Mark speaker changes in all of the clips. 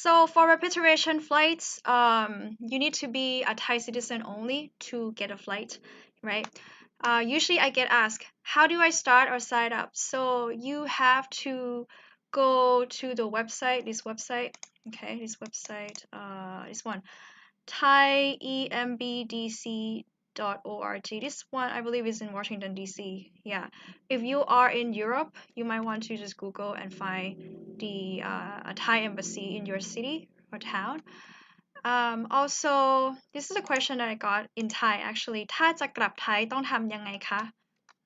Speaker 1: So for repatriation flights, you need to be a Thai citizen only to get a flight, right? Usually I get asked, how do I start or sign up? So you have to go to the website, this website, okay, this website, this one, thaiembdc.org. This one I believe is in Washington DC. Yeah. If you are in Europe, you might want to just Google and find the a Thai embassy in your city or town. Also, this is a question that I got in Thai actually. ถ้าจะกลับไทยต้องทำยังไงคะ?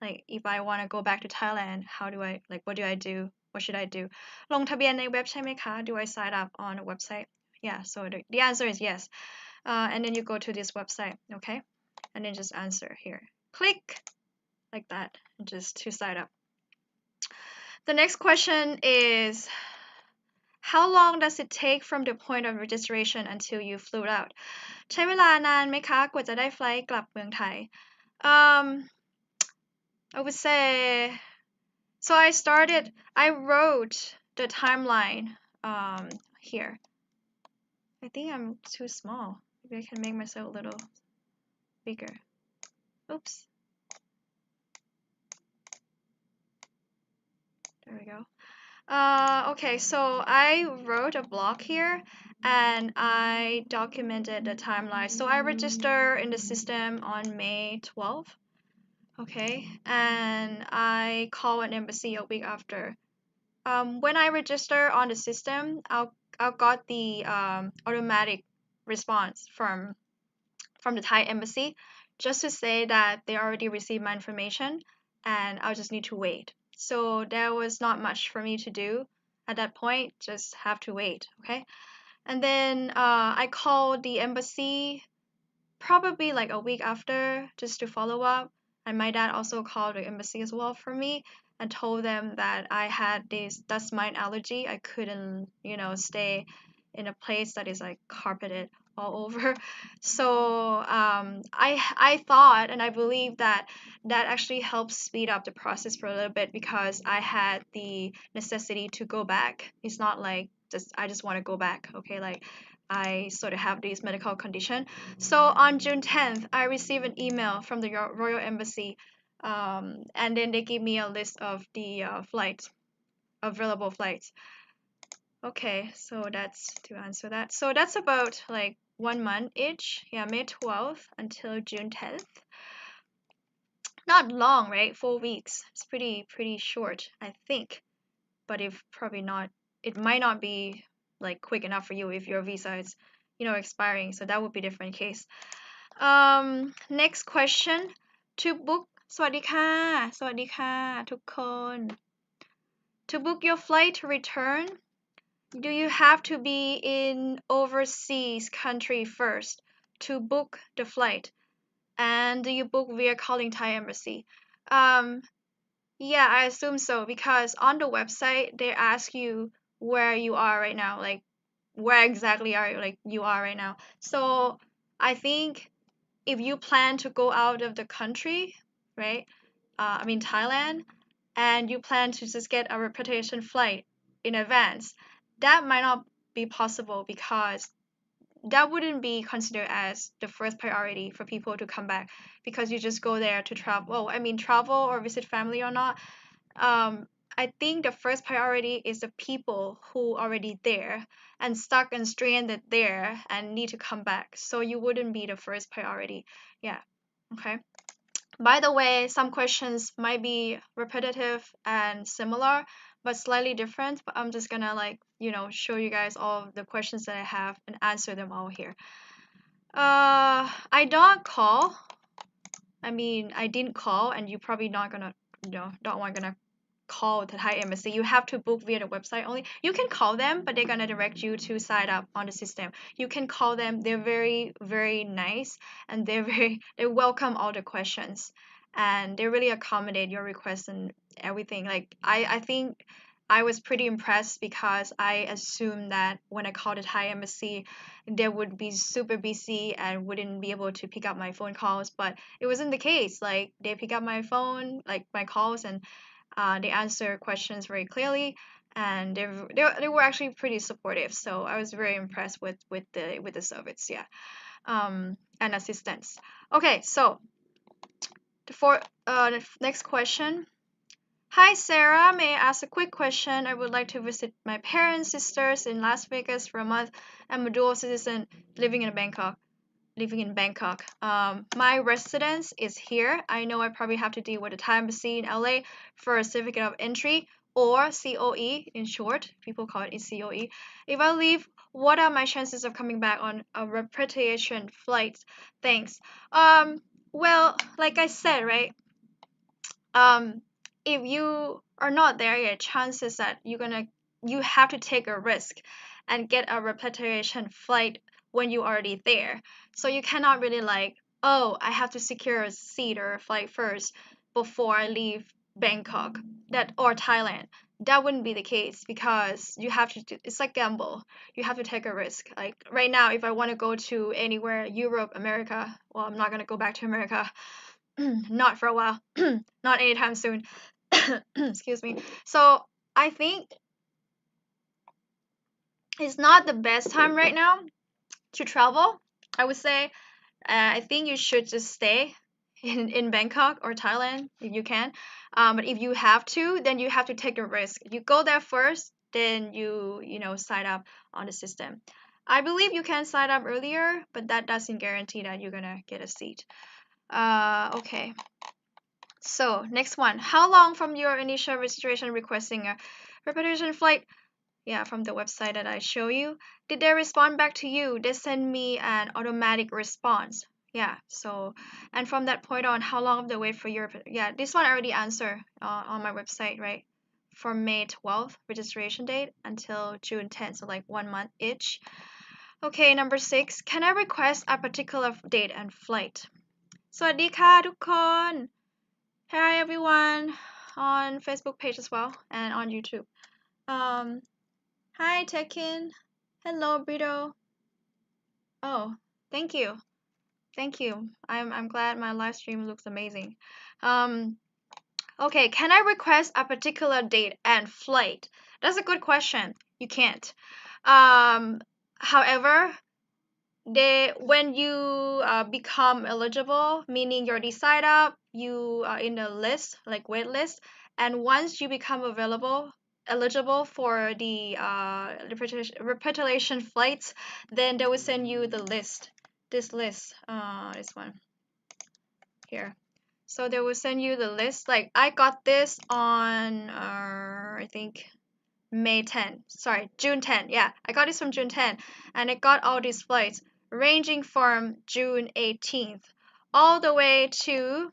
Speaker 1: Like if I want to go back to Thailand, how do I like what do I do? What should I do? ลงทะเบียนในเว็บใช่ไหมคะ? Do I sign up on a website? Yeah, so the answer is yes. And then you go to this website, okay? And then just answer here. Click like that, just to sign up. The next question is, how long does it take from the point of registration until you flew out? ใช้เวลานานไหมคะกว่าจะได้ไฟลท์กลับเมืองไทย I would say, so I wrote the timeline here. I think I'm too small. Maybe I can make myself a little bigger. Oops. There we go. Okay, so I wrote a blog here and I documented the timeline. So I registered in the system on May 12th. Okay, and I call an embassy a week after. When I register on the system, I got the automatic response from the Thai embassy just to say that they already received my information and I'll just need to wait. So there was not much for me to do at that point, just have to wait, okay? And then I called the embassy probably like a week after just to follow up. And my dad also called the embassy as well for me and told them that I had this dust mite allergy. I couldn't, stay in a place that is like carpeted all over. So I thought and I believe that that actually helps speed up the process for a little bit because I had the necessity to go back. It's not like I just want to go back. Okay, like I sort of have this medical condition. So on June 10th, I received an email from the Royal Embassy, and then they gave me a list of the flights, available flights. Okay, so that's to answer that. So that's about like 1 month each. Yeah, May 12th until June 10th. Not long, right? 4 weeks. It's pretty short, I think. But if probably not, it might not be like quick enough for you if your visa is, expiring. So that would be a different case. Next question. To book สวัสดีค่ะสวัสดีค่ะทุกคน To book your flight to return, do you have to be in overseas country first to book the flight? And do you book via calling Thai embassy? Yeah, I assume so because on the website they ask you where you are right now, like where exactly you are right now. So I think if you plan to go out of the country, right? I mean Thailand, and you plan to just get a repatriation flight in advance, that might not be possible because that wouldn't be considered as the first priority for people to come back because you just go there to travel. Well, I mean, travel or visit family or not. I think the first priority is the people who already there and stuck and stranded there and need to come back. So you wouldn't be the first priority. Yeah. Okay. By the way, some questions might be repetitive and similar, but slightly different. But I'm just gonna show you guys all the questions that I have and answer them all here. I don't call. I mean, I didn't call, and you probably not gonna, not gonna call the Thai embassy. You have to book via the website only. You can call them, but they're gonna direct you to sign up on the system. You can call them. They're very, very nice, and they welcome all the questions, and they really accommodate your requests and everything. Like I think I was pretty impressed because I assumed that when I called the Thai embassy, they would be super busy and wouldn't be able to pick up my phone calls. But it wasn't the case. Like they pick up my phone, like my calls, and they answer questions very clearly. and they were actually pretty supportive. So I was very impressed with the service, yeah, and assistance. Okay, so for the next question. Hi Sarah, may I ask a quick question? I would like to visit my parents, sisters in Las Vegas for a month. I'm a dual citizen living in Bangkok. My residence is here. I know I probably have to deal with the Thai embassy in LA for a certificate of entry or COE in short. People call it COE. If I leave, what are my chances of coming back on a repatriation flight? Thanks. Well, like I said, right? um if you are not there yet, chances that you have to take a risk and get a repatriation flight when you already there. So you cannot really like, oh, I have to secure a seat or a flight first before I leave Bangkok that or Thailand. That wouldn't be the case because you have to it's like gamble. You have to take a risk. Like right now, if I want to go to anywhere, Europe, America, well, I'm not going to go back to America. Not for a while. Not anytime soon. Excuse me. So I think it's not the best time right now to travel. I would say I think you should just stay in Bangkok or Thailand if you can. But if you have to, then you have to take a risk. You go there first, then you know sign up on the system. I believe you can sign up earlier, but that doesn't guarantee that you're gonna get a seat. Okay. So next one, how long from your initial registration requesting a repatriation flight? Yeah, from the website that I show you. Did they respond back to you? They send me an automatic response. Yeah, so, and from that point on, how long of the wait for your, yeah, this one I already answered on my website, right? From May 12th, registration date, until June 10th, so like 1 month each. Okay, number 6, can I request a particular date and flight? สวัสดีค่ะทุกคน Hi everyone on Facebook page as well and on YouTube. Um, hi Tekin. Hello Brito. Oh, thank you. Thank you. I'm glad my live stream looks amazing. Um, okay, can I request a particular date and flight? That's a good question. You can't. However, when you become eligible, meaning you're already signed up, you are in the list, like wait list, and once you become eligible for the repatriation flights, then they will send you the list. This list, this one here. So they will send you the list. Like I got this on, I think June 10. Yeah, I got this from June 10, and I got all these flights ranging from June 18th all the way to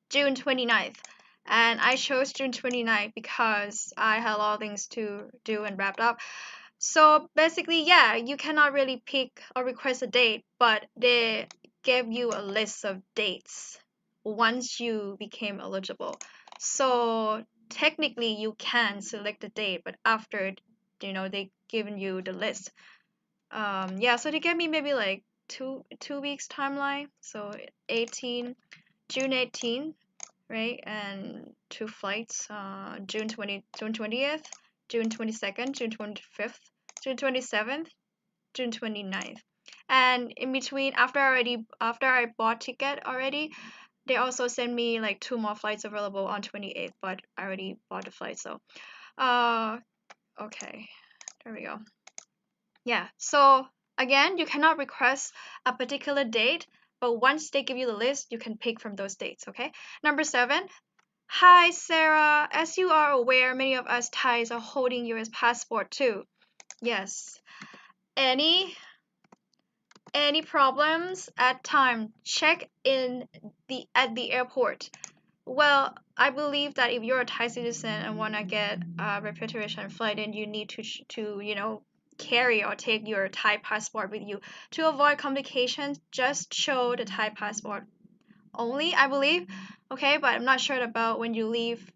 Speaker 1: June 29th. And I chose June 29th because I had a lot of things to do and wrapped up. So basically, yeah, you cannot really pick or request a date, but they gave you a list of dates once you became eligible. So technically, you can select the date, but after they given you the list. Yeah, so they gave me maybe like two weeks timeline. So 18 June 18, right? And two flights, June 20th, June 22nd, June 25th, June 27th, June 29th. And in between, after I bought ticket already, they also sent me like two more flights available on 28th, but I already bought the flight, so uh okay, there we go. Yeah, so again, you cannot request a particular date, but once they give you the list, you can pick from those dates, okay? Number 7, hi Sarah, as you are aware, many of us Thais are holding US passport too. Yes. Any problems at time, check in at the airport. Well, I believe that if you're a Thai citizen and want to get a repatriation flight, then you need to carry or take your Thai passport with you. To avoid complications, just show the Thai passport only, I believe. Okay, but I'm not sure about when you leave,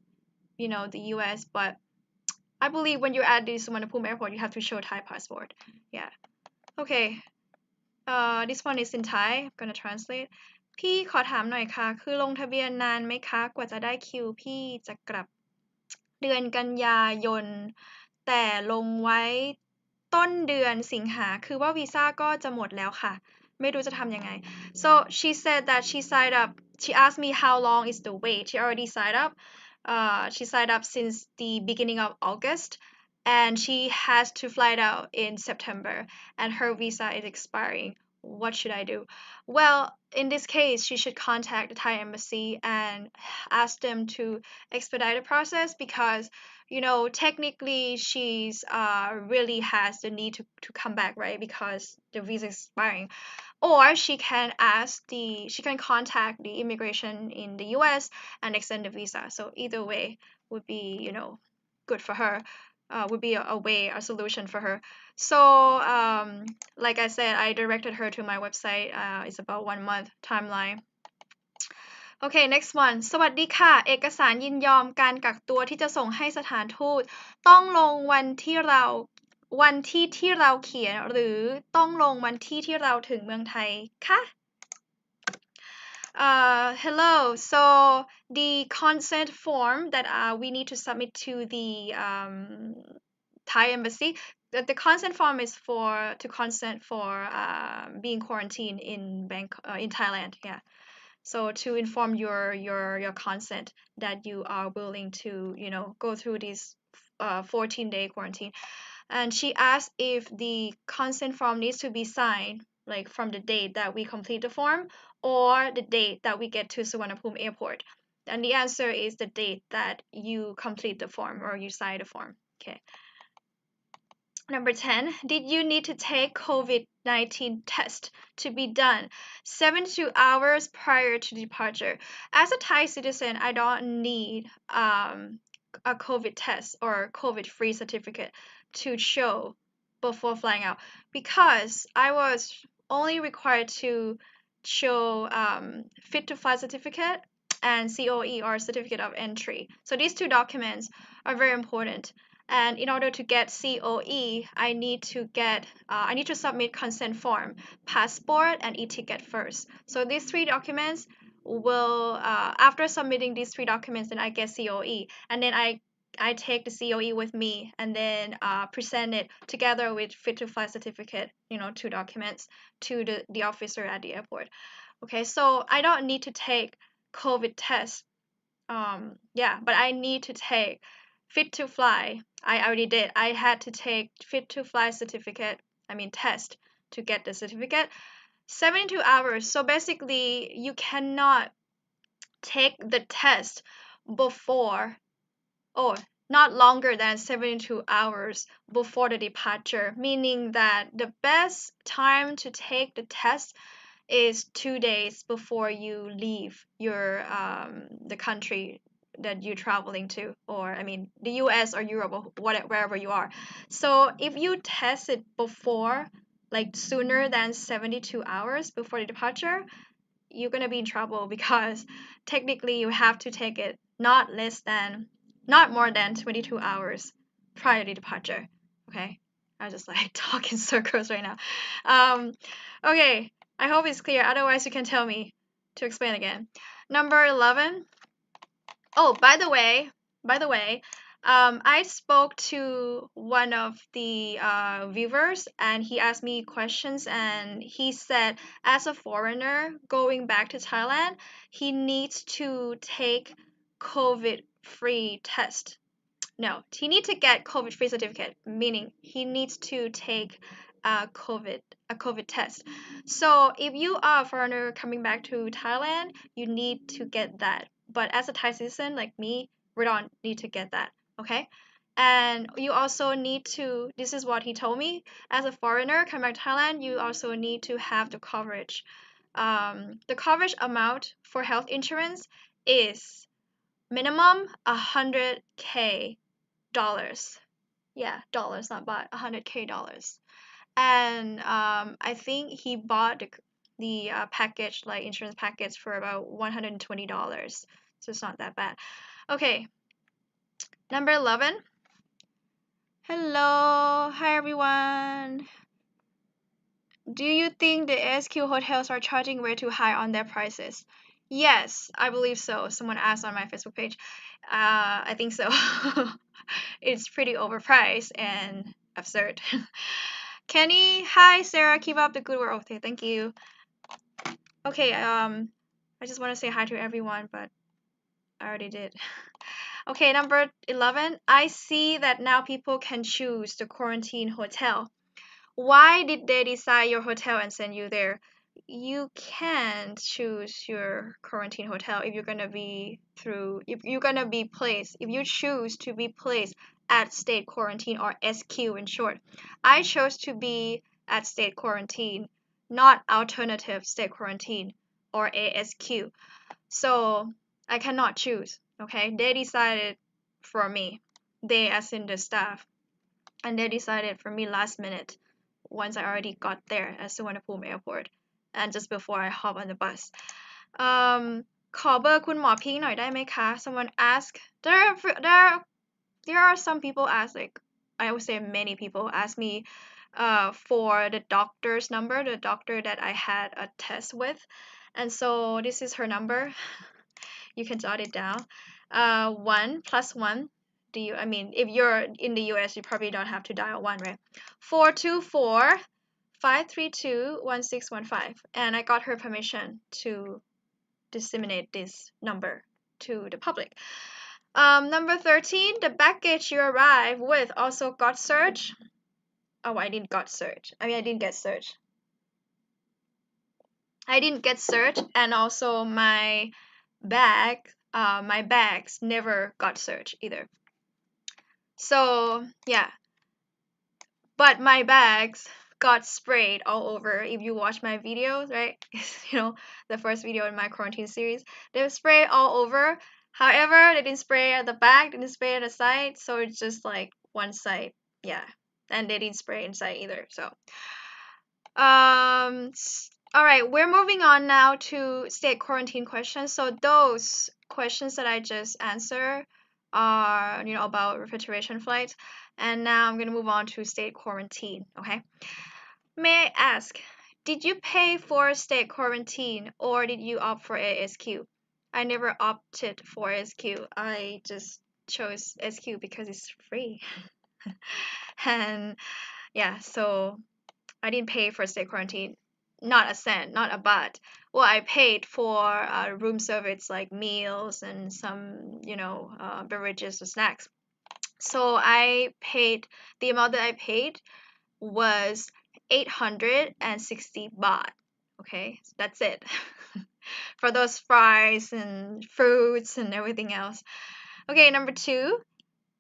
Speaker 1: the US, but I believe when you're at the Suvarnabhumi airport, you have to show a Thai passport. Yeah. Okay. This one is in Thai. I'm gonna translate. พี่ขอถามหน่อยค่ะคือลงทะเบียนนานไหมคะกว่าจะได้คิวพี่จะกลับ เดือนกันยายนแต่ลงไว้ต้นเดือนสิงหาคือว่าวีซ่าก็จะหมดแล้วค่ะไม่รู้จะทำยังไง so she said that she signed up she asked me how long is the wait she already signed up she signed up since the beginning of August and she has to fly out in September and her visa is expiring what should I do well in this case she should contact the Thai embassy and ask them to expedite the process because technically she's really has the need to come back, right? Because the visa is expiring. Or she can contact the immigration in the US and extend the visa. So either way would be, good for her. Would be a solution for her. So, like I said, I directed her to my website. It's about 1 month timeline. Okay, next one สวัสดีค่ะเอกสารยินยอมการกักตัวที่จะส่งให้สถานทูตต้องลงวันที่ที่เราเขียนหรือต้องลงวันที่ที่เราถึงเมืองไทยคะ hello. So the consent form that we need to submit to the Thai embassy, the consent form is to consent for being quarantined in in Thailand. Yeah. So to inform your consent that you are willing to go through this 14-day quarantine. And she asked if the consent form needs to be signed like from the date that we complete the form or the date that we get to Suvarnabhumi airport. And the answer is the date that you complete the form or you sign the form. Okay. Number 10, did you need to take COVID-19 test to be done 72 hours prior to departure? As a Thai citizen, I don't need a COVID test or COVID-free certificate to show before flying out because I was only required to show fit to fly certificate and COE or certificate of entry. So these two documents are very important. And in order to get COE, I need to submit consent form, passport, and e-ticket first. So these three documents will, after submitting these three documents, then I get COE, and then I take the COE with me and then present it together with fit to fly certificate, two documents to the officer at the airport. Okay, so I don't need to take COVID test. But I need to take fit to fly. I already did. I had to take fit to fly test to get the certificate. 72 hours. So basically, you cannot take the test before or not longer than 72 hours before the departure, meaning that the best time to take the test is 2 days before you leave your the country that you're traveling to, or the US or Europe or wherever you are. So if you test it before, like sooner than 72 hours before the departure, you're gonna be in trouble because technically you have to take it not more than 22 hours prior to departure. Okay, I just like talk in circles right now. Okay, I hope it's clear. Otherwise, you can tell me to explain again. Number 11. Oh, by the way, I spoke to one of the viewers and he asked me questions and he said as a foreigner going back to Thailand, he needs to take COVID-free test. No, he needs to get COVID-free certificate, meaning he needs to take a COVID test. So if you are a foreigner coming back to Thailand, you need to get that. But as a Thai citizen like me, we don't need to get that. Okay? And you also need to, this is what he told me, as a foreigner coming back to Thailand, you also need to have the coverage. The coverage amount for health insurance is minimum 100K dollars. Yeah, dollars, not baht. 100K dollars. And I think he bought the package, like insurance package, for about $120. So it's not that bad. Okay, number 11. Hello, hi everyone. Do you think the SQ hotels are charging way too high on their prices? Yes, I believe so. Someone asked on my Facebook page. I think so. It's pretty overpriced and absurd. Kenny, hi Sarah, keep up the good work. Okay, thank you. Okay, I just want to say hi to everyone, but I already did. Okay, number 11. I see that now people can choose the quarantine hotel. Why did they decide your hotel and send you there? You can't choose your quarantine hotel if you're gonna be placed, if you choose to be placed at state quarantine or SQ in short. I chose to be at state quarantine, not alternative state quarantine or ASQ. So I cannot choose. Okay, they decided for me. They, as in the staff, and they decided for me last minute once I already got there at Suvarnabhumi Airport and just before I hop on the bus. ขอเบอร์คุณหมอพิงค์หน่อยได้ไหมคะ Someone asked. There are some people ask, like I would say many people ask me for the doctor's number, the doctor that I had a test with. And so this is her number. You can jot it down. 1+1. I mean, if you're in the US, you probably don't have to dial 1, right? 424-532-1615. And I got her permission to disseminate this number to the public. Number 13, the baggage you arrived with also got searched. Oh, I didn't get searched. I didn't get searched. I didn't get searched, and also my bags never got searched either. So yeah, but my bags got sprayed all over. If you watch my videos, right, the first video in my quarantine series, they were sprayed all over. However, they didn't spray at the back, didn't spray at the side, so it's just like one side, yeah, and they didn't spray inside either. So all right, we're moving on now to state quarantine questions. So those questions that I just answered are, about repatriation flights. And now I'm going to move on to state quarantine, okay? May I ask, did you pay for state quarantine or did you opt for ASQ? I never opted for ASQ. I just chose SQ because it's free. And yeah, so I didn't pay for state quarantine. Not a cent, not a baht. Well, I paid for room service like meals and some, beverages or snacks. So the amount that I paid was 860 baht. Okay, so that's it. For those fries and fruits and everything else. Okay, number 2.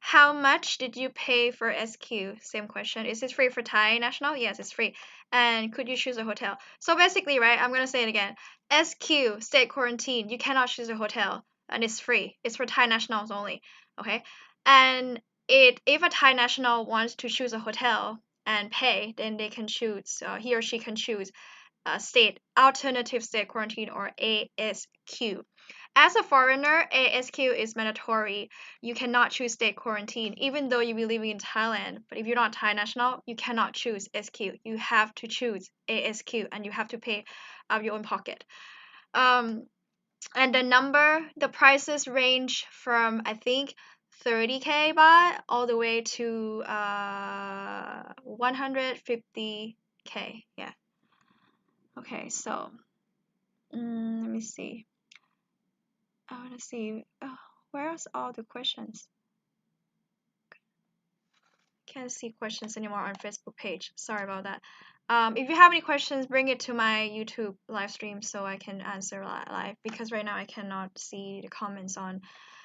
Speaker 1: How much did you pay for SQ? Same question. Is it free for Thai national? Yes, it's free. And could you choose a hotel? So basically, right, I'm going to say it again. SQ, state quarantine, you cannot choose a hotel. And it's free. It's for Thai nationals only. Okay? And if a Thai national wants to choose a hotel and pay, then they can choose, he or she can choose alternative state quarantine or ASQ. As a foreigner, ASQ is mandatory. You cannot choose state quarantine, even though you be living in Thailand. But if you're not Thai national, you cannot choose SQ. You have to choose ASQ, and you have to pay out of your own pocket. And the prices range from, I think, 30k baht all the way to 150k. Yeah. Okay, so let me see. I want to see. Oh, where's all the questions? Can't see questions anymore on Facebook page. Sorry about that. If you have any questions, bring it to my YouTube live stream so I can answer live, because right now I cannot see the comments on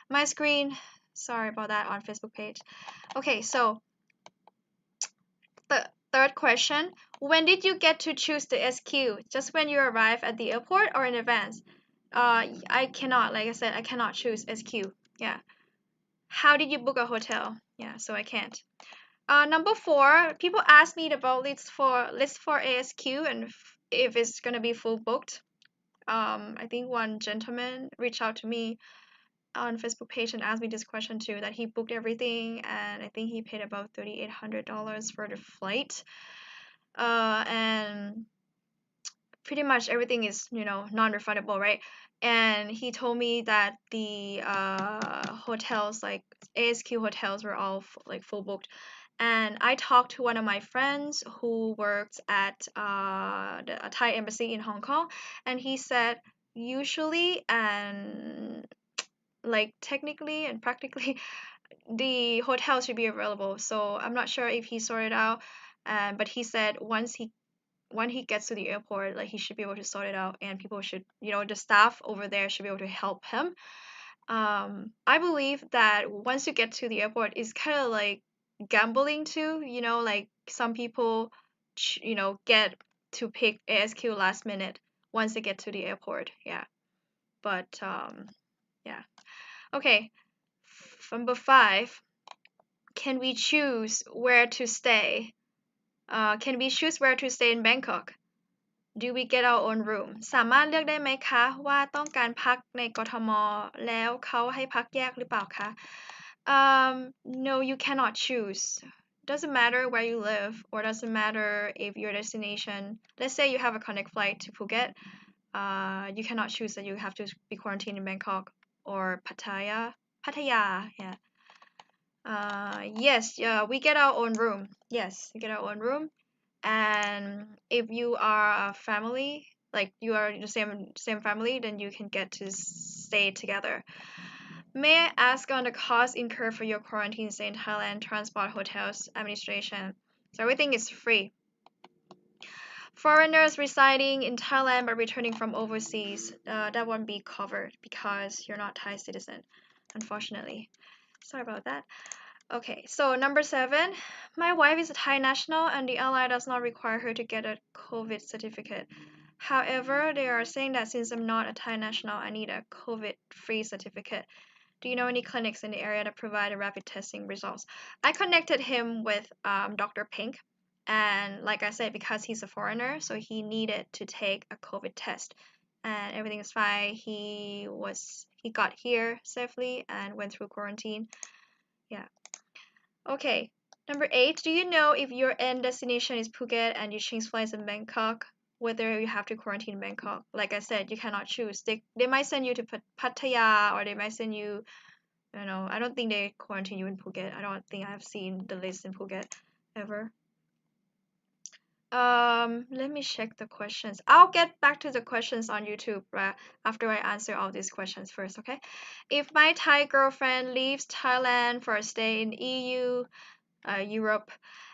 Speaker 1: my screen. Sorry about that on Facebook page. Okay, so the third question. When did you get to choose the SQ? Just when you arrive at the airport or in advance? I cannot, like I said, I cannot choose SQ. Yeah. How did you book a hotel? Yeah, so I can't. Number 4, people ask me about list for ASQ and if it's gonna be full booked. I think one gentleman reached out to me on Facebook page and asked me this question too, that he booked everything and I think he paid about $3,800 for the flight. And pretty much everything is, non-refundable, right? and he told me that the hotels, like ASQ hotels, were all like full booked. And I talked to one of my friends who works at a Thai embassy in Hong Kong, and he said usually and like technically and practically the hotel should be available. So I'm not sure if he sorted out, but he said when he gets to the airport, like he should be able to sort it out, and people should, the staff over there should be able to help him. I believe that once you get to the airport, it's kind of like gambling too. Like some people, get to pick ASQ last minute once they get to the airport. Yeah, but yeah. Okay, number 5. Can we choose where to stay? Can we choose where to stay in Bangkok? Do we get our own room สามารถเลือกได้ไหมคะว่าต้องการพักในกทมแล้วเขาให้พักแยกหรือเปล่าคะ no, you cannot choose. Doesn't matter where you live, or doesn't matter if your destination, let's say you have a connect flight to Phuket, you cannot choose that you have to be quarantined in Bangkok or Pattaya, yeah. Yes, yeah, we get our own room. Yes, we get our own room. And if you are a family, like you are the same family, then you can get to stay together. May I ask on the cost incurred for your quarantine stay in Thailand, transport, hotels, administration? So everything is free. Foreigners residing in Thailand but returning from overseas, that won't be covered because you're not Thai citizen, unfortunately. Sorry about that. Okay, so number 7, my wife is a Thai national and the airline does not require her to get a COVID certificate. However, they are saying that since I'm not a Thai national, I need a COVID-free certificate. Do you know any clinics in the area that provide a rapid testing results? I connected him with Dr. Pink, and like I said, because he's a foreigner, so he needed to take a COVID test, and everything is fine. He got here safely and went through quarantine. Yeah. Okay, number 8. Do you know if your end destination is Phuket and you change flights in Bangkok, whether you have to quarantine in Bangkok? Like I said, you cannot choose. They might send you to Pattaya, or they might send you, I don't think they quarantine you in Phuket. I don't think I've seen the list in Phuket ever. Let me check the questions. I'll get back to the questions on YouTube after I answer all these questions first, okay? If my Thai girlfriend leaves Thailand for a stay in EU, Europe,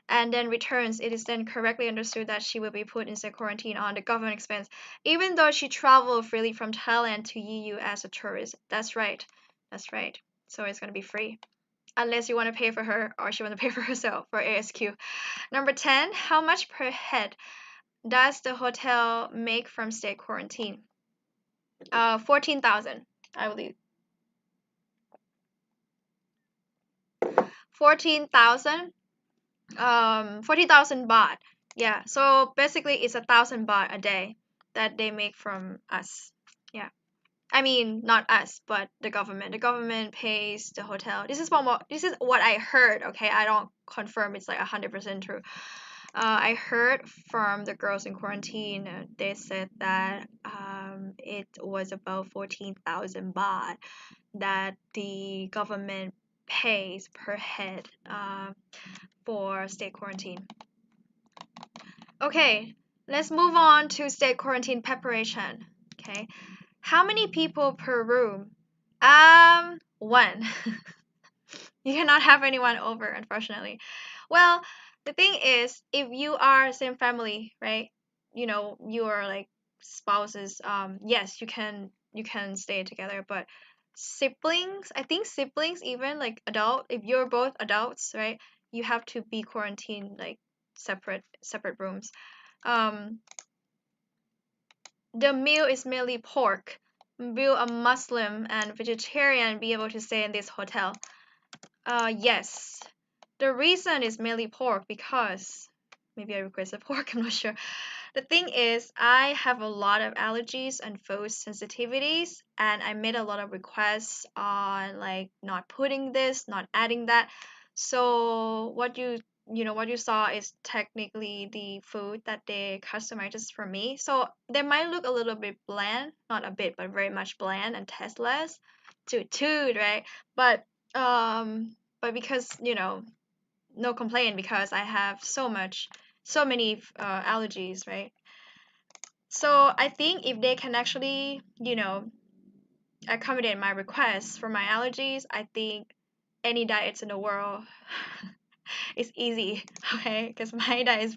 Speaker 1: and then returns, it is then correctly understood that she will be put into quarantine on the government expense, even though she traveled freely from Thailand to EU as a tourist. That's right. That's right. So it's going to be free. Unless you want to pay for her or she want to pay for herself for ASQ. Number 10, how much per head does the hotel make from state quarantine? 14,000, I believe. 14,000 40,000 baht. Yeah, so basically it's 1,000 baht a day that they make from us. Yeah, I mean not us, but the government. The government pays the hotel. This is what I heard. Okay, I don't confirm it's like 100% true. I heard from the girls in quarantine. They said that it was about 14,000 baht that the government pays per head. For state quarantine. Okay, let's move on to state quarantine preparation. Okay, how many people per room? One. You cannot have anyone over, unfortunately. Well, the thing is, if you are same family, right? You are like spouses. Yes, you can stay together, but siblings, I think siblings, even like adult, if you're both adults, right? You have to be quarantined like separate rooms. Um, the meal is mainly pork. Will a Muslim and vegetarian be able to stay in this hotel? Yes. The reason is mainly pork because maybe I requested pork, I'm not sure. The thing is, I have a lot of allergies and food sensitivities, and I made a lot of requests on like not putting this, not adding that. So what you what you saw is technically the food that they customized just for me. So they might look a little bit bland, not a bit, but very much bland and tasteless. Toot, right? But because no complaint because I have so many allergies, right? So I think if they can actually, accommodate my requests for my allergies, I think any diets in the world is easy, okay? Because my diet is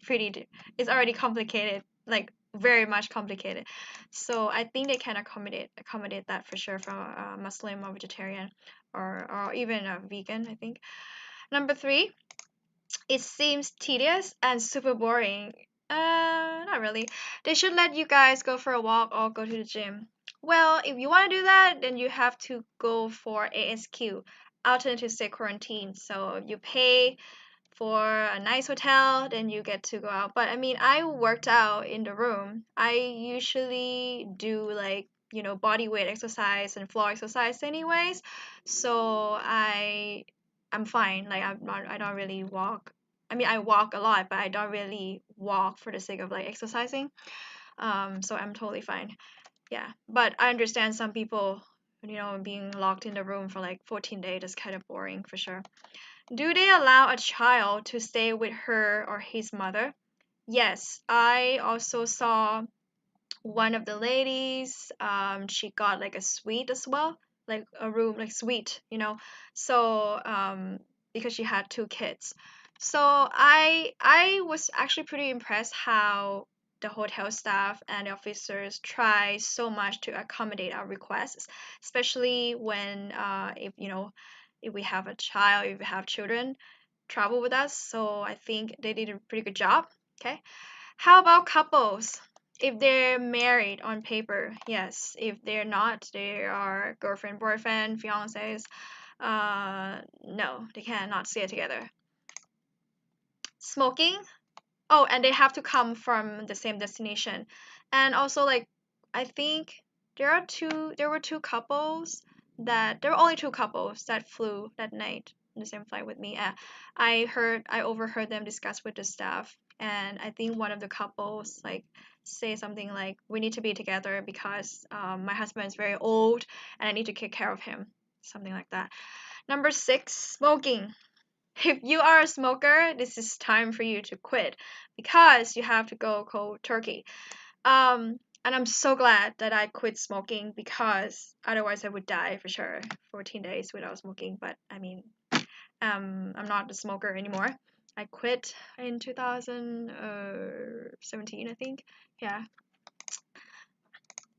Speaker 1: it's already complicated, like very much complicated. So I think they can accommodate that for sure from a Muslim or vegetarian or even a vegan, I think. Number three, it seems tedious and super boring. Not really. They should let you guys go for a walk or go to the gym. Well, if you want to do that, then you have to go for ASQ, alternative state quarantine. So you pay for a nice hotel, then you get to go out. But I mean, I worked out in the room. I usually do like, body weight exercise and floor exercise anyways. So I'm fine. Like I don't really walk. I mean, I walk a lot, but I don't really walk for the sake of like exercising. So I'm totally fine. Yeah. But I understand some people, being locked in the room for like 14 days is kind of boring for sure. Do they allow a child to stay with her or his mother? Yes, I also saw one of the ladies. She got like a suite as well, like a room, like suite, So, because she had two kids, so I was actually pretty impressed how the hotel staff and the officers try so much to accommodate our requests, especially when if we have a child, if we have children travel with us. So I think they did a pretty good job. Okay. How about couples? If they're married on paper, yes. If they're not, they are girlfriend, boyfriend, fiancés. No, they cannot stay together. Smoking? Oh, and they have to come from the same destination. And also, like, I think there were two couples there were only two couples that flew that night in the same flight with me. I overheard them discuss with the staff, and I think one of the couples like say something like, "We need to be together because my husband is very old and I need to take care of him," something like that. Number six, smoking. If you are a smoker, this is time for you to quit because you have to go cold turkey. And I'm so glad that I quit smoking because otherwise I would die for sure. 14 days without smoking, but I mean, I'm not a smoker anymore. I quit in 2017, I think. Yeah.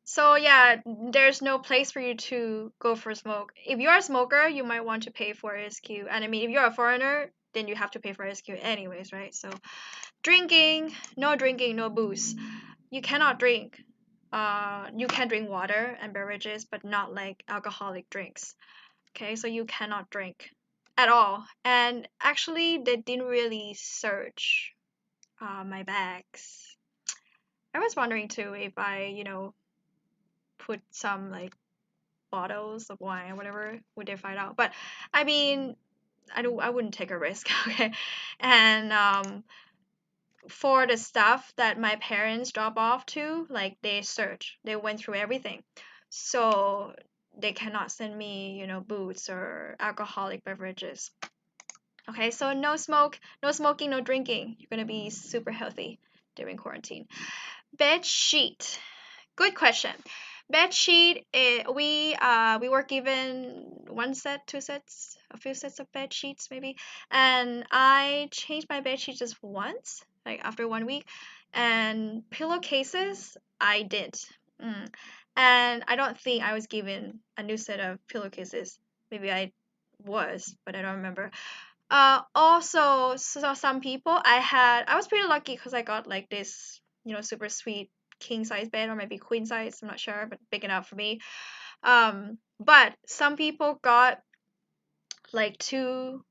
Speaker 1: So yeah, there's no place for you to go for a smoke. If you're a smoker, you might want to pay for ASQ. And I mean, if you're a foreigner, then you have to pay for ASQ anyways, right? So drinking, no booze. You cannot drink. You can drink water and beverages, but not like alcoholic drinks. Okay, so you cannot drink at all. And actually, they didn't really search my bags. I was wondering too if I, put some like bottles of wine or whatever, would they find out? But I mean, I wouldn't take a risk, okay? And for the stuff that my parents drop off to, like they went through everything. So they cannot send me, booze or alcoholic beverages. Okay, so no smoking, no drinking. You're gonna be super healthy during quarantine. Bed sheet. Good question. Bed sheet. We were given one set, two sets, a few sets of bed sheets maybe, and I changed my bed sheet just once, like after 1 week, and pillowcases I did, mm. And I don't think I was given a new set of pillowcases. Maybe I was, but I don't remember. Also, so some people I was pretty lucky because I got like this, super sweet king size bed or maybe queen size, I'm not sure, but big enough for me. But some people got like two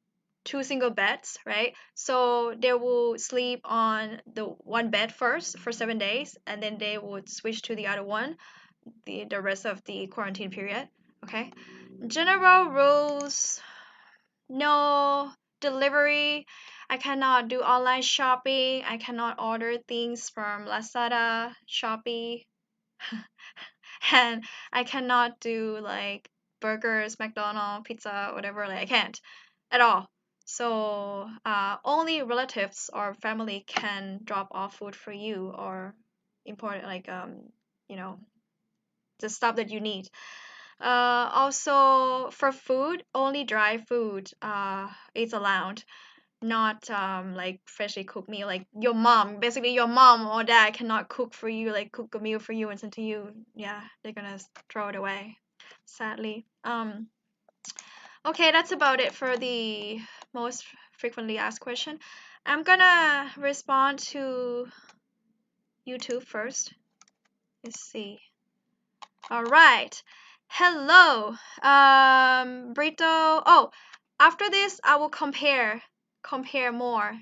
Speaker 1: single beds, right? So they will sleep on the one bed first for 7 days, and then they would switch to the other one the rest of the quarantine period. Okay. General rules, no delivery. I cannot do online shopping. I cannot order things from Lazada, Shopee, and I cannot do like burgers, McDonald's, pizza, whatever. Like I can't at all. So only relatives or family can drop off food for you or import like you know the stuff that you need. Also for food, only dry food is allowed, not like freshly cooked meal. Like your mom, basically your mom or dad cannot cook for you, like cook a meal for you and send to you. Yeah, they're gonna throw it away, sadly. Okay, that's about it for the most frequently asked question. I'm gonna respond to YouTube first. Let's see. All right. Hello, Brito. Oh, after this, I will compare more.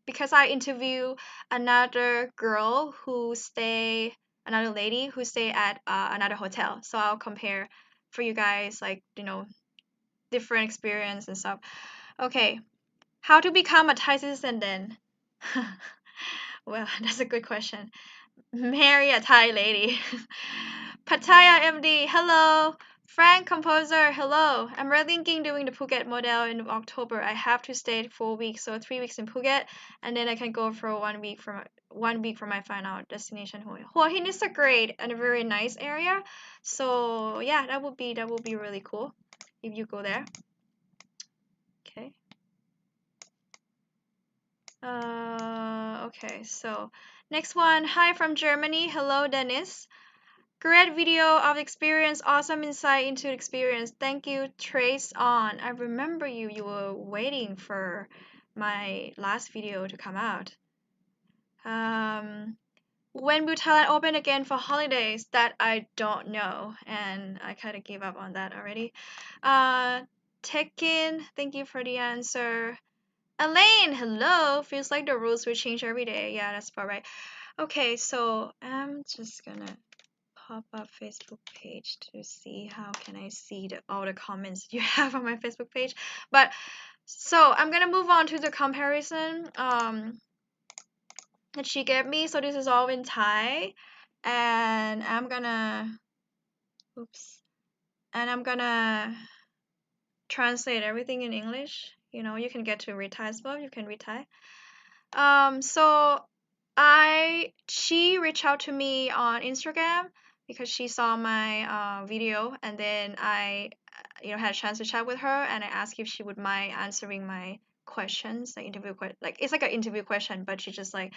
Speaker 1: Because I interview another girl who stay, another lady who stay at another hotel. So I'll compare for you guys, like different experience and stuff. Okay, how to become a Thai citizen then? Well, that's a good question. Marry a Thai lady. Pattaya MD, hello. Frank Composer, hello. I'm rethinking doing the Phuket model in October. I have to stay 4 weeks, so 3 weeks in Phuket, and then I can go for 1 week for 1 week for my final destination. Hua Hin is a great and a very nice area, so yeah, that would be really cool if you go there. Okay. Okay, so next one. Hi from Germany. Hello, Dennis. Great video of experience. Awesome insight into experience. Thank you, Trace on. I remember you. You were waiting for my last video to come out. When will Thailand open again for holidays? That I don't know, and I kind of gave up on that already. Tekin, thank you for the answer. Elaine, hello. Feels like the rules will change every day. Yeah, that's about right. Okay, so I'm just gonna pop up Facebook page to see how can I see all the comments you have on my Facebook page. But so I'm gonna move on to the comparison that she gave me. So this is all in Thai, and I'm gonna translate everything in English. You can get to read Thai as well. You can read Thai. So she reached out to me on Instagram because she saw my video, and then I had a chance to chat with her, and I asked if she would mind answering my questions, like it's like an interview question, but she just like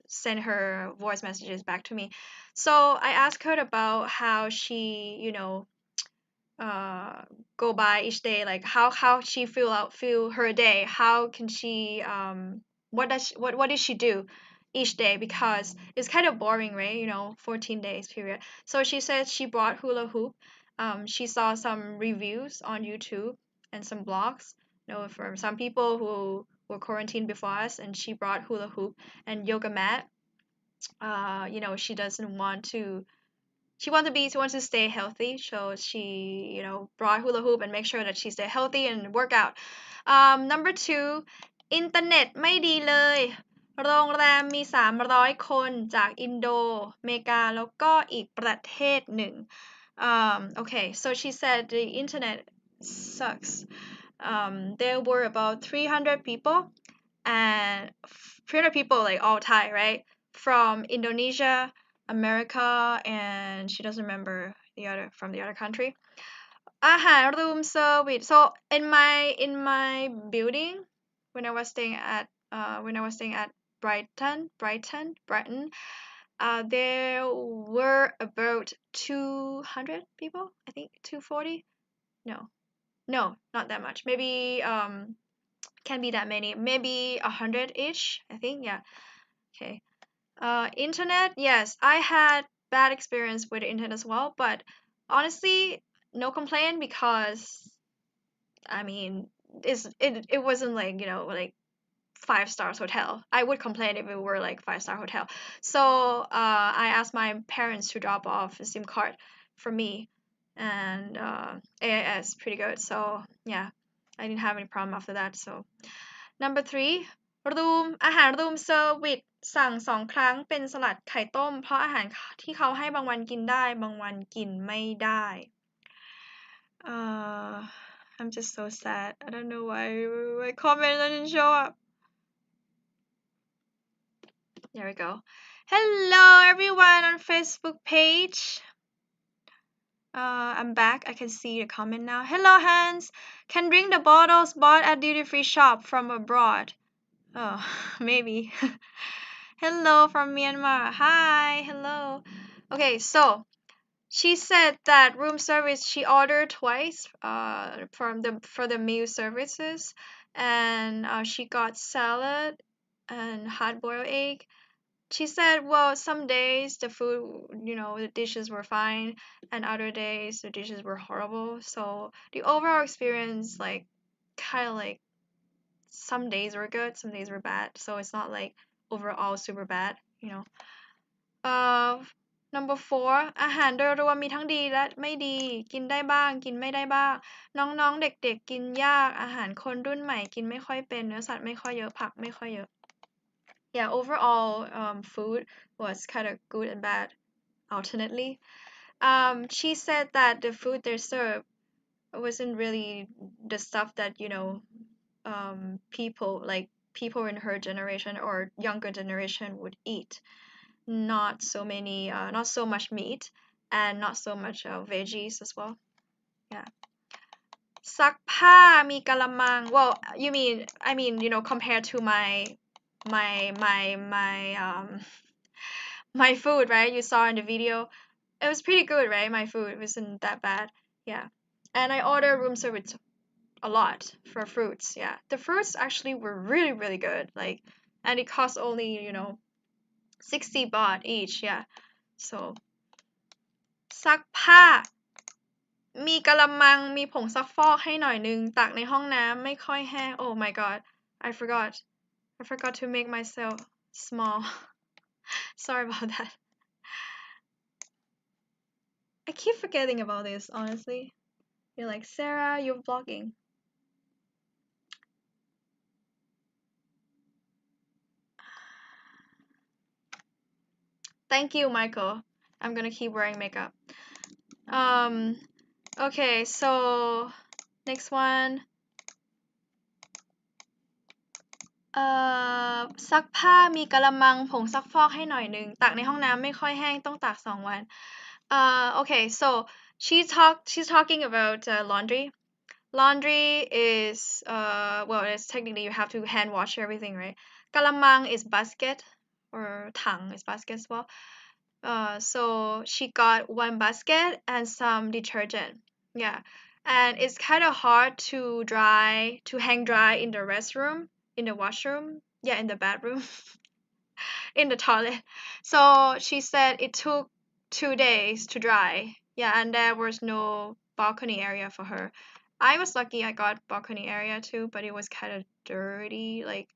Speaker 1: send her voice messages back to me. So I asked her about how she uh go by each day, like how she feel her day, how can she what does she do each day, because it's kind of boring, right? 14 days period. So she said she brought hula hoop. She saw some reviews on YouTube and some blogs, from some people who were quarantined before us, and she brought hula hoop and yoga mat. She doesn't want to she wants to stay healthy, so she brought hula hoop and make sure that she stay healthy and work out. Number two, อินเทอร์เน็ตไม่ดีเลยโรงแรมมี300คนจากอินโดเมกาแล้วก็อีกประเทศหนึ่ง. Okay, so she said the internet sucks. There were about 300 people, and 300 people, like all Thai, right? From Indonesia, America, and she doesn't remember from the other country. อาหาร room service. So in my building, when I was staying at Brighton, there were about 200 people, I think 240. No, not that much. Maybe can be that many. Maybe 100 ish, I think. Yeah. Okay. Internet, yes, I had bad experience with the internet as well, but honestly, no complaint, because I mean, it wasn't like like 5 stars hotel. I would complain if it were like 5-star hotel. So I asked my parents to drop off a SIM card for me, and AIS pretty good. So yeah, I didn't have any problem after that. So number 3 room อาหาร room service สั่ง2 ครั้งเป็นสลัดไข่ต้มเพราะอาหารที่เขาให้บางวันกินได้บางวันกินไม่ได้ I'm just so sad. I don't know why my comment didn't show up. There we go. Hello everyone on Facebook page. I'm back. I can see the comment now. Hello Hans. Can drink the bottles bought at duty free shop from abroad. Oh, maybe. Hello from Myanmar. Hi. Hello. Okay, so she said that room service she ordered twice for the meal services, and she got salad and hard boiled egg. She said, well, some days the food, the dishes were fine, and other days the dishes were horrible. So the overall experience, like, kind of like some days were good, some days were bad. So it's not like overall super bad. Number 4 อาหารโดยรวมมีทั้งดีและไม่ดีกินได้บ้างกินไม่ได้บ้างน้องๆเด็กๆกินยากอาหารคนรุ่นใหม่กินไม่ค่อยเป็นเนื้อสัตว์ไม่ค่อยเยอะผักไม่ค่อยเยอะ Yeah, overall food was kind of good and bad alternately. She said that the food they served wasn't really the stuff that people in her generation or younger generation would eat. Not so much meat and not so much veggies as well. Yeah. ซักผ้ามีกะละมัง well I mean compared to my food, right? You saw in the video. It was pretty good, right? My food wasn't that bad. Yeah. And I ordered room service a lot for fruits. Yeah. The fruits actually were really, really good. Like, and it cost only, 60 baht each. Yeah. So ซักผ้ามีกะละมังมีผงซักฟอกให้หน่อยนึงตักในห้องน้ำไม่ค่อยแห้ง Oh my god. I forgot to make myself small. Sorry about that. I keep forgetting about this, honestly. You're like, Sarah, you're vlogging. Thank you, Michael. I'm gonna keep wearing makeup. Okay, so next one. ซักผ้ามีกะละมังผงซักฟอกให้หน่อยนึงตักในห้องน้ำไม่ค่อยแห้งต้องตาก2 วัน Okay, so she's talking about laundry. Laundry is well, it's technically you have to hand wash everything, right? กะละมัง is basket or tang is basket as well. So she got 1 basket and some detergent. Yeah. And it's kind of hard to hang dry in the restroom, in the washroom, yeah, in the bathroom, in the toilet. So she said it took 2 days to dry. Yeah, and there was no balcony area for her. I was lucky I got balcony area too, but it was kind of dirty. Like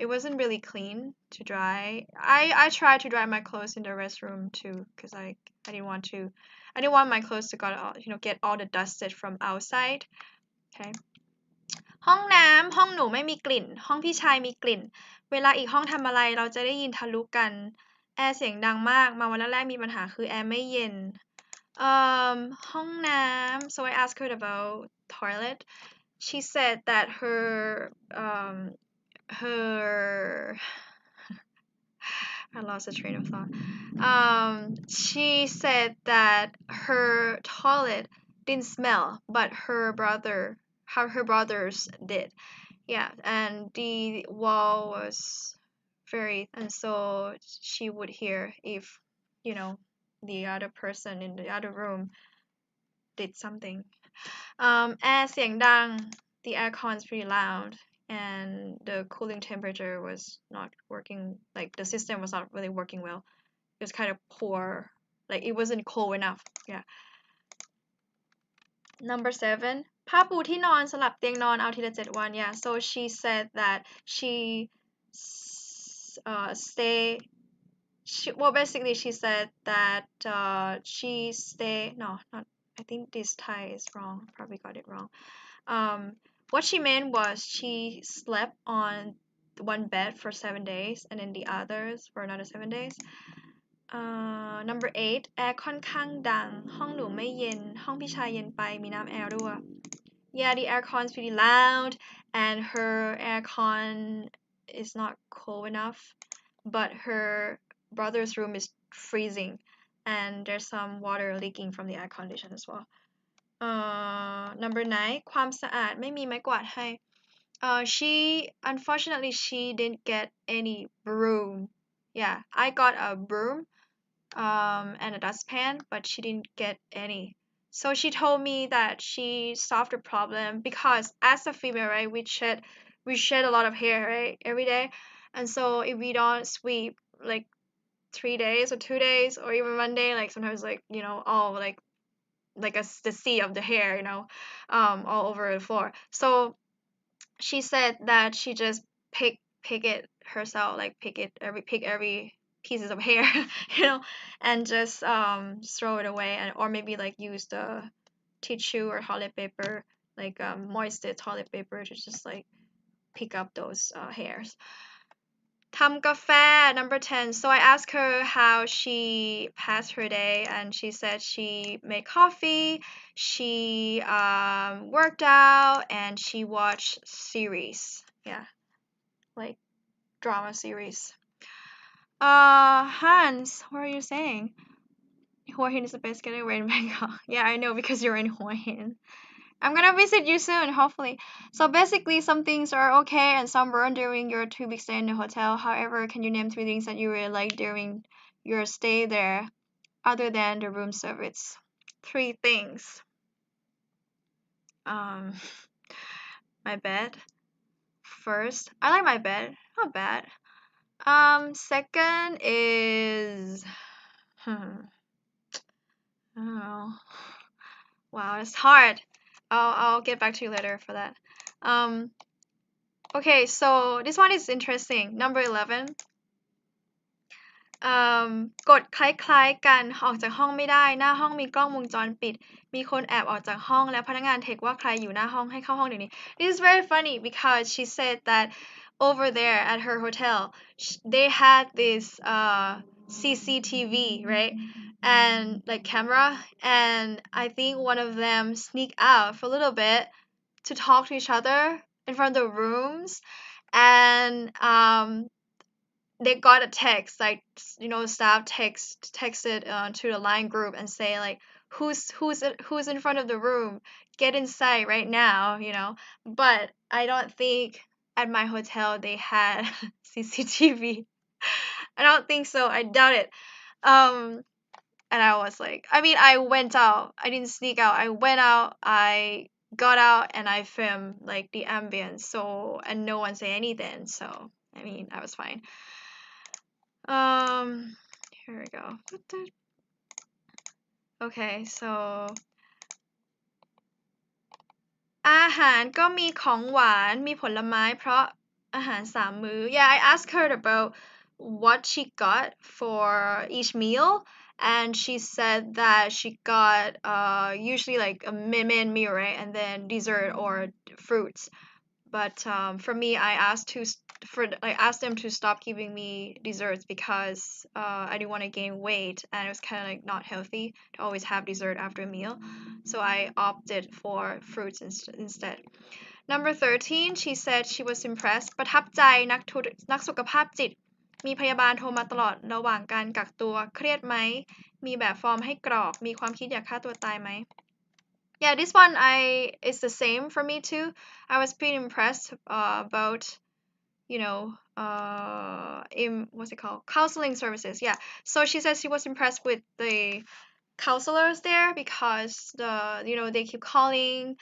Speaker 1: it wasn't really clean to dry. I tried to dry my clothes in the restroom too, because I didn't want my clothes to get all the dusted from outside. Okay. ห้องน้ำห้องหนูไม่มีกลิ่นห้องพี่ชายมีกลิ่นเวลาอีกห้องทำอะไรเราจะได้ยินทะลุกันแอร์เสียงดังมากมาวันแรกๆมีปัญหาคือแอร์ไม่เย็นห้องน้ำ so I asked her about toilet. She said that her I lost a train of thought. She said that her toilet didn't smell, but her brothers did. Yeah, and the wall was and so she would hear if, the other person in the other room did something. แอร์เสียงดัง the aircon is pretty loud and the cooling temperature was not working, like the system was not really working well. It was kind of poor, like it wasn't cold enough. Yeah. Number 7 ผ้าปูที่นอนสลับเตียงนอนเอาทีละ7 วัน Yeah, so she said that basically she said that she stay no not I think this Thai is wrong, probably got it wrong. What she meant was she slept on one bed for 7 days and then the others for another 7 days. Number 8 แอร์ค่อนข้างดังห้องหนูไม่เย็นห้องพี่ชายเย็นไปมีน้ำแอร์ด้วย Yeah, the aircon is pretty loud and her aircon is not cool enough, but her brother's room is freezing and there's some water leaking from the air condition as well. Number 9 ความสะอาดไม่มีไม้กวาดให้ she unfortunately she didn't get any broom. Yeah, I got a broom and a dustpan, but she didn't get any. So she told me that she solved the problem because as a female, right, we shed a lot of hair, right, every day. And so if we don't sweep like 3 days or 2 days or even one day, like sometimes like, all like the sea of the hair, all over the floor. So she said that she just pick it herself, like pick every pieces of hair, and just throw it away, and or maybe like use the tissue or toilet paper, like moisture toilet paper to just like pick up those hairs. ทำกาแฟ number 10. So I asked her how she passed her day and she said she made coffee, she worked out, and she watched series. Yeah, like drama series. Hans, what are you saying? Hua Hin is the best getaway in Bangkok. Yeah, I know because you're in Hua Hin. I'm gonna visit you soon, hopefully. So basically, some things are okay and some weren't during your 2 week stay in the hotel. However, can you name 3 things that you really liked during your stay there, other than the room service? 3 things. Um, my bed. First, I like my bed. Not bad. Second is, I don't know. Wow, it's hard. I'll get back to you later for that. Okay, so this one is interesting. Number 11. กฎคล้ายๆกันออกจากห้องไม่ได้หน้าห้องมีกล้องวงจรปิดมีคนแอบออกจากห้องและพนักงานเทคว่าใครอยู่หน้าห้องให้เข้าห้องเดี๋ยวนี้ This is very funny because she said that over there at her hotel they had this CCTV, right, and like camera, and I think one of them sneaked out for a little bit to talk to each other in front of the rooms, and they got a text, like, staff texted to the line group and say like, who's in front of the room, get inside right now, but I don't think at my hotel they had CCTV. I don't think so, I doubt it. And I was like, I mean, I went out, I didn't sneak out, I went out, I got out and I filmed like the ambience, so, and no one say anything, so I mean, I was fine. Here we go. Okay, so อาหารก็มีของหวานมีผลไม้เพราะอาหาร3 มื้อ Yeah, I asked her about what she got for each meal, and she said that she got usually like a main meal, right, and then dessert or fruits. But for me, I asked them to stop giving me desserts because I didn't want to gain weight and it was kind of like not healthy to always have dessert after a meal. So I opted for fruits instead. Number 13, she said she was impressed. ประทับใจนักสุขภาพจิตมีพยาบาลโทรมาตลอดระหว่างการกักตัวเครียดไหมมีแบบฟอร์มให้กรอกมีความคิดอยากฆ่าตัวตายไหม Yeah, this one it's the same for me too. I was pretty impressed about, what's it called? Counseling services. Yeah. So she says she was impressed with the counselors there because they keep calling,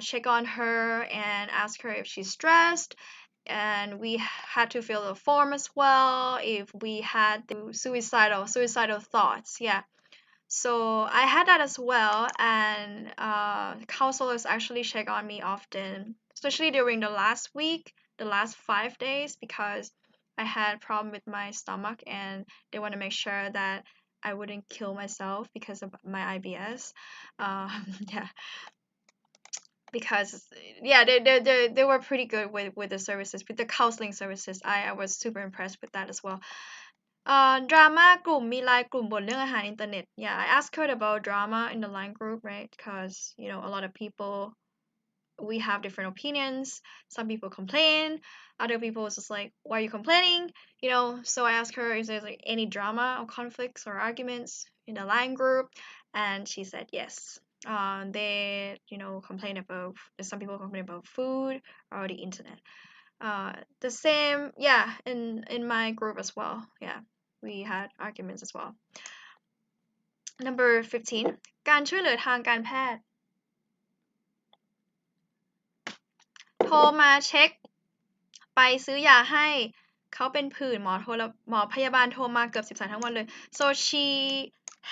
Speaker 1: check on her and ask her if she's stressed. And we had to fill the form as well if we had the suicidal thoughts. Yeah. So I had that as well, and counselors actually check on me often, especially during the last week, the last 5 days, because I had a problem with my stomach, and they want to make sure that I wouldn't kill myself because of my IBS. Yeah. because yeah, they were pretty good with the services, with the counseling services. I was super impressed with that as well. Drama กลุ่มมีไลน์กลุ่มบนเรื่องอาหารอินเทอร์เน็ต yeah, I asked her about drama in the line group, right? Because a lot of people, we have different opinions. Some people complain, other people is just like, why are you complaining? So I asked her if there's like any drama or conflicts or arguments in the line group, and she said yes. They complain about, some people complain about food or the internet. The same, yeah, in my group as well. Yeah, we had arguments as well. Number 15 การช่วยเหลือทางการแพทย์โทรมาเช็คไปซื้อยาให้เขาเป็นผื่นหมอพยาบาลโทรมาเกือบ10สายทั้งวันเลย so she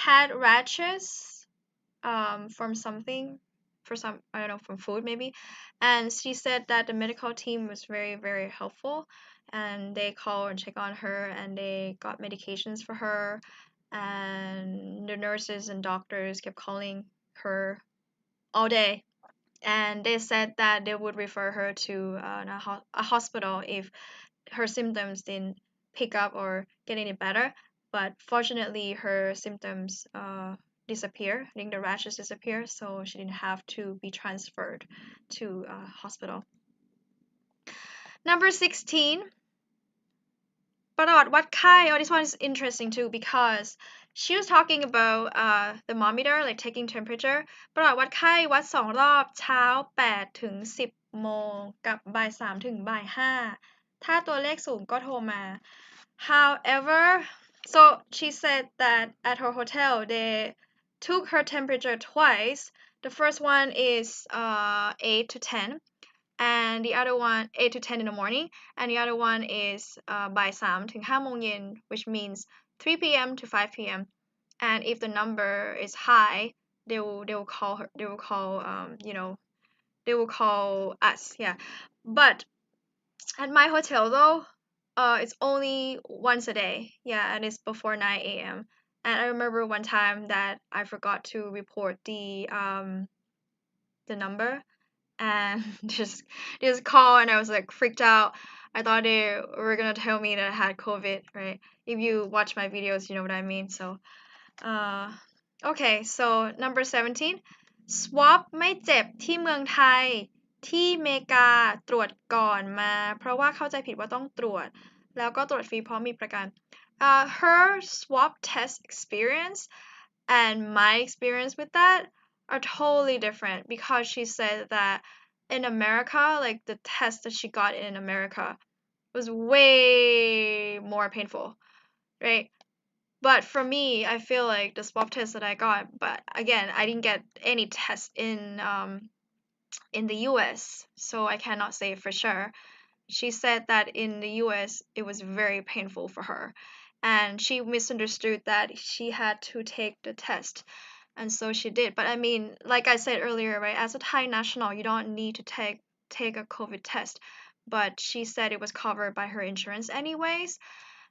Speaker 1: had rashes from something, for some, I don't know, from food maybe, and she said that the medical team was very, very helpful, and they called and checked on her, and they got medications for her, and the nurses and doctors kept calling her all day, and they said that they would refer her to a hospital if her symptoms didn't pick up or get any better. But fortunately, her symptoms disappear. I think the rashes disappear, so she didn't have to be transferred to a hospital. Number 16, ประวัติวัดไข้ oh, this one is interesting too, because she was talking about thermometer, like taking temperature. ประวัติวัดไข้วัด2 รอบเช้า8 ถึง 10 โมงกับบ่าย 3 ถึงบ่าย 5 ถ้าตัวเลขสูงก็โทรมา however, so she said that at her hotel they took her temperature twice. The first one is 8 to 10, and the other one 8 to 10 in the morning, and the other one is บ่าย 3 ถึง 5 โมงเย็น which means 3 p.m. to 5 p.m. and if the number is high, they will call her, they will call they will call us, yeah. But at my hotel though, it's only once a day, yeah, and it's before 9 a.m. And I remember one time that I forgot to report the number, and just call, and I was like freaked out. I thought they were gonna tell me that I had COVID, right? If you watch my videos, you know what I mean. So okay, so number 17, swab ไม่เจ็บที่เมืองไทยที่เมกาตรวจก่อนมาเพราะว่าเข้าใจผิดว่าต้องตรวจแล้วก็ตรวจฟรีเพราะมีประกัน her swab test experience and my experience with that are totally different, because she said that in America, like the test that she got in America was way more painful, right? But for me, I feel like the swab test that I got, but again, I didn't get any test in the US, so I cannot say for sure. She said that in the US it was very painful for her, and she misunderstood that she had to take the test, and so she did. But I mean, like I said earlier, right, as a Thai national, you don't need to take a COVID test, but she said it was covered by her insurance anyways,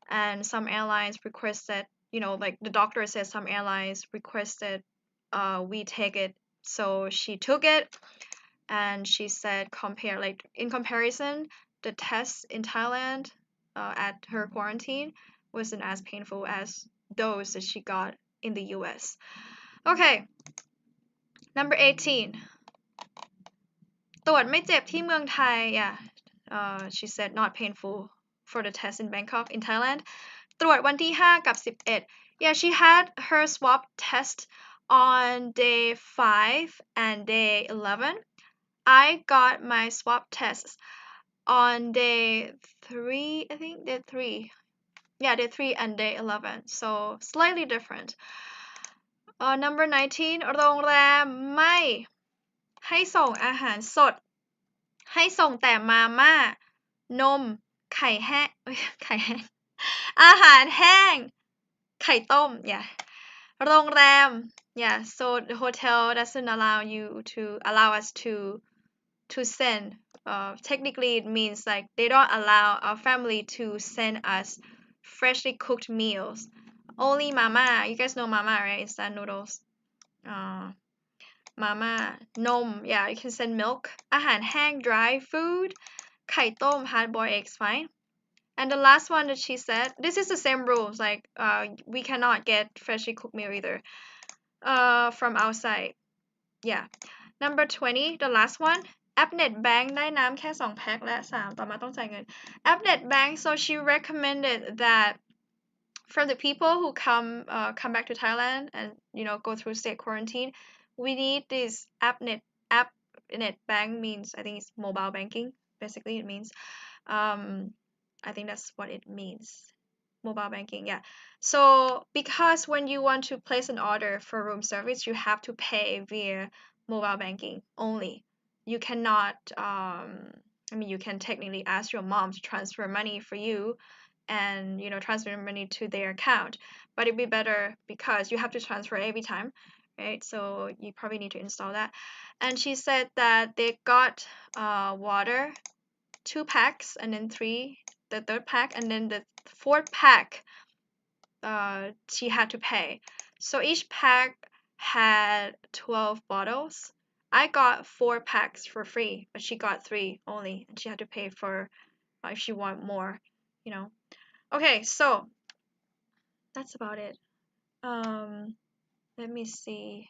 Speaker 1: and some airlines requested, like the doctor said, some airlines requested we take it, so she took it, and she said like in comparison, the tests in Thailand at her quarantine wasn't as painful as those that she got in the US. Okay, number 18, ตรวจไม่เจ็บที่เมืองไทย yeah, she said not painful for the test in Bangkok in Thailand. ตรวจวันที่5กับ11 yeah, she had her swab test on day 5 and day 11. I got my swab tests on day 3, I think day 3. Yeah, day 3 and day 11. So slightly different. Number 19, โรงแรมไม่ให้ส่งอาหารสดให้ส่งแต่มาม่านมไข่แห้งไข่แห้งอาหารแห้งไข่ต้ม yeah. โรงแรม yeah, so the hotel doesn't allow us to send. Technically it means like they don't allow our family to send us freshly cooked meals. Only mama, you guys know mama, right? Instant noodles. mama นม yeah you can send milk อาหารแห้ง dry food ไข่ต้ม hard boiled eggs fine and the last one that she said this is the same rules like we cannot get freshly cooked meal either from outside yeah number 20 the last one แอป Net Bank ได้น้ำแค่2แพ็คและ3ต่อมาต้องจ่ายเงินแอป Net Bank so she recommended that for the people who come back to Thailand and go through state quarantine we need this app Net Bank means I think it's mobile banking basically it means I think that's what it means mobile banking yeah so because when you want to place an order for room service you have to pay via mobile banking only you cannot I mean you can technically ask your mom to transfer money for you and transfer money to their account but it'd be better because you have to transfer every time right so you probably need to install that and she said that they got water 2 packs and then the third pack and then the fourth pack she had to pay so each pack had 12 bottles I got 4 packs for free but she got 3 only and she had to pay for if she want more okay so that's about it let me see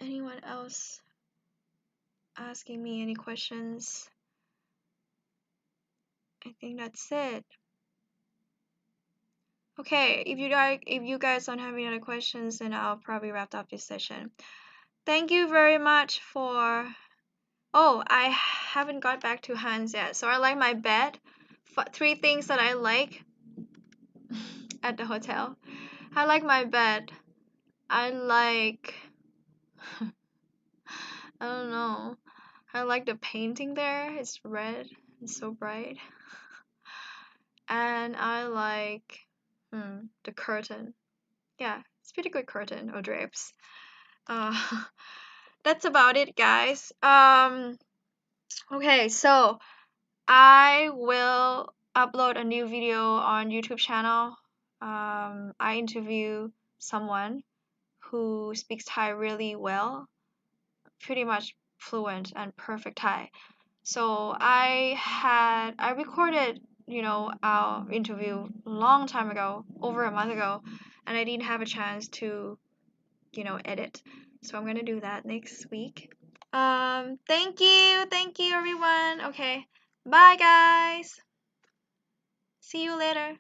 Speaker 1: anyone else asking me any questions I think that's it okay if you guys don't have any other questions then I'll probably wrap up this session thank you very much for oh I haven't got back to Hans yet so I like my bed 3 things that I like at the hotel I like my bed I like I don't know I like the painting there it's red it's so bright and I like the curtain yeah it's pretty good curtain or drapes that's about it guys okay so I will upload a new video on YouTube channel I interview someone who speaks Thai really well pretty much fluent and perfect Thai so I recorded our interview a long time ago over a month ago and I didn't have a chance to edit so I'm gonna do that next week thank you everyone okay bye guys see you later